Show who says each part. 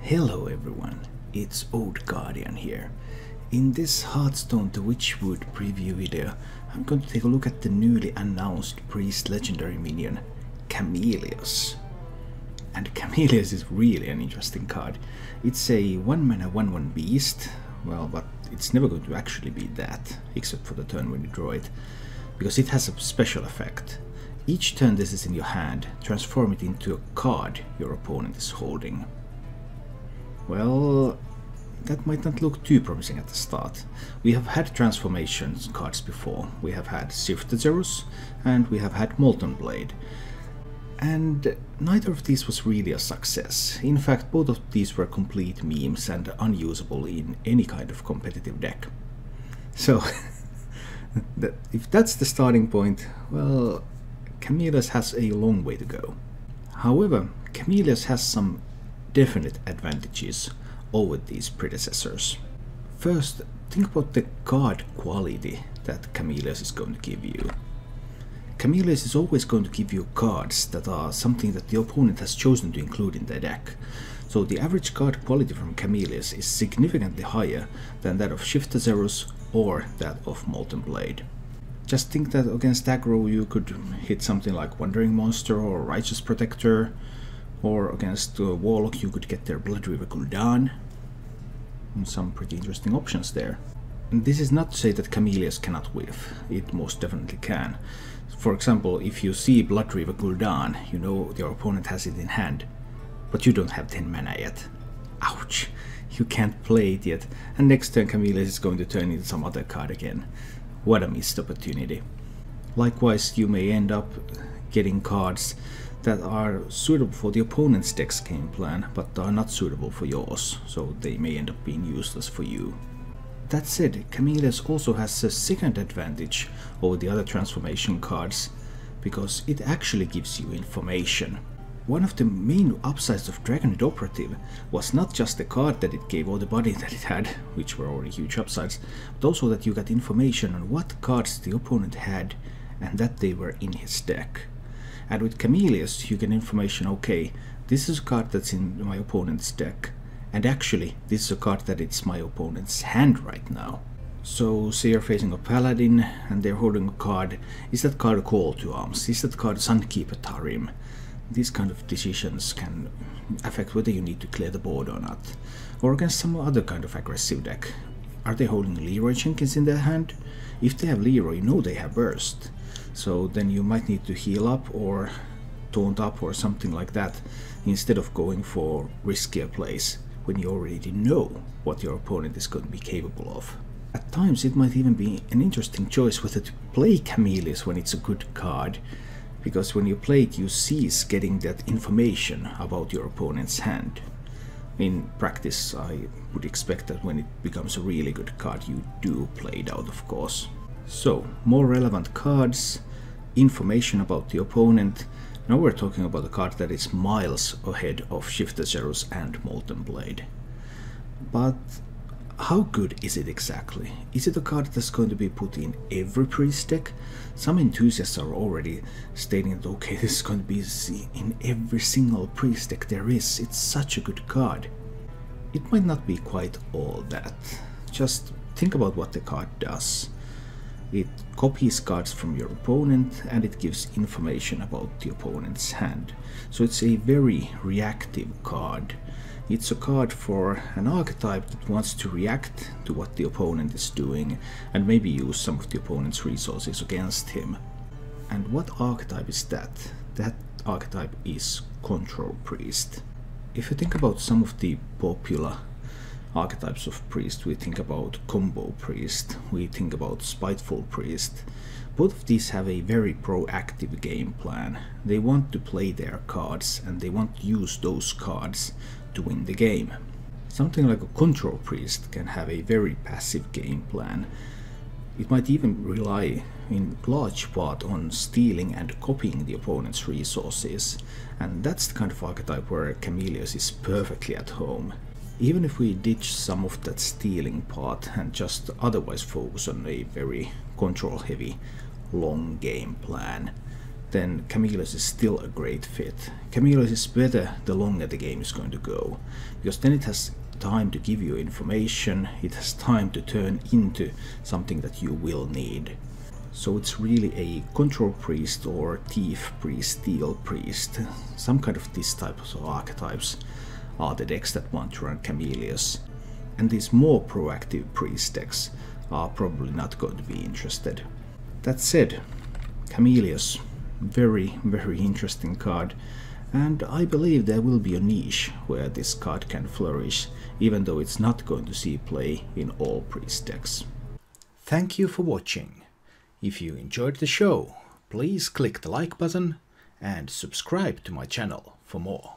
Speaker 1: Hello everyone, it's Old Guardian here. In this Hearthstone The Witchwood preview video, I'm going to take a look at the newly announced priest legendary minion, Chameleos. And Chameleos is really an interesting card. It's a 1-mana 1/1 beast, well, but it's never going to actually be that, except for the turn when you draw it, because it has a special effect. Each turn this is in your hand, transform it into a card your opponent is holding. Well, that might not look too promising at the start. We have had transformations cards before. We have had Shifter Zerus and we have had Molten Blade. And neither of these was really a success. In fact, both of these were complete memes and unusable in any kind of competitive deck. So, if that's the starting point, well, Chameleos has a long way to go. However, Chameleos has some definite advantages over these predecessors. First, think about the card quality that Chameleos is going to give you. Chameleos is always going to give you cards that are something that the opponent has chosen to include in their deck. So the average card quality from Chameleos is significantly higher than that of Shifter Zerus or that of Molten Blade. Just think that against aggro you could hit something like Wandering Monster or Righteous Protector, or against Warlock you could get their Bloodriver Gul'dan. And some pretty interesting options there. And this is not to say that Chameleos cannot whiff, it most definitely can. For example, if you see Bloodriver Gul'dan, you know your opponent has it in hand, but you don't have 10 mana yet. Ouch! You can't play it yet, and next turn Chameleos is going to turn into some other card again. What a missed opportunity. Likewise, you may end up getting cards that are suitable for the opponent's deck's game plan, but are not suitable for yours, so they may end up being useless for you. That said, Chameleos also has a second advantage over the other transformation cards, because it actually gives you information. One of the main upsides of Dragonid Operative was not just the card that it gave or the body that it had, which were already huge upsides, but also that you got information on what cards the opponent had and that they were in his deck. And with Chameleos you get information, okay, this is a card that's in my opponent's deck, and actually this is a card that it's my opponent's hand right now. So say you're facing a paladin and they're holding a card, is that card a call to arms? Is that card a Sunkeeper Tarim? These kind of decisions can affect whether you need to clear the board or not. Or against some other kind of aggressive deck. Are they holding Leroy Jenkins in their hand? If they have Leroy, you know they have Burst. So then you might need to heal up or taunt up or something like that, instead of going for riskier plays when you already know what your opponent is going to be capable of. At times it might even be an interesting choice whether to play Chameleos when it's a good card, because when you play it you cease getting that information about your opponent's hand. In practice I would expect that when it becomes a really good card you do play it out, of course. So, more relevant cards, information about the opponent. Now we're talking about a card that is miles ahead of Shifter Zerus and Molten Blade. But how good is it exactly? Is it a card that's going to be put in every priest deck? Some enthusiasts are already stating that okay, this is going to be in every single priest deck there is. It's such a good card. It might not be quite all that. Just think about what the card does. It copies cards from your opponent and it gives information about the opponent's hand. So it's a very reactive card. It's a card for an archetype that wants to react to what the opponent is doing and maybe use some of the opponent's resources against him. And what archetype is that? That archetype is Control Priest. If you think about some of the popular archetypes of priest, we think about Combo Priest, we think about Spiteful Priest. Both of these have a very proactive game plan. They want to play their cards and they want to use those cards to win the game. Something like a Control Priest can have a very passive game plan. It might even rely in large part on stealing and copying the opponent's resources, and that's the kind of archetype where Chameleos is perfectly at home. Even if we ditch some of that stealing part and just otherwise focus on a very control heavy long game plan, then Chameleos is still a great fit. Chameleos is better the longer the game is going to go, because then it has time to give you information, it has time to turn into something that you will need. So it's really a control priest or thief priest, steal priest. Some kind of this type of archetypes are the decks that want to run Chameleos. And these more proactive priest decks are probably not going to be interested. That said, Chameleos, very interesting card, and I believe there will be a niche where this card can flourish, even though it's not going to see play in all priest decks. Thank you for watching. If you enjoyed the show, please click the like button and subscribe to my channel for more.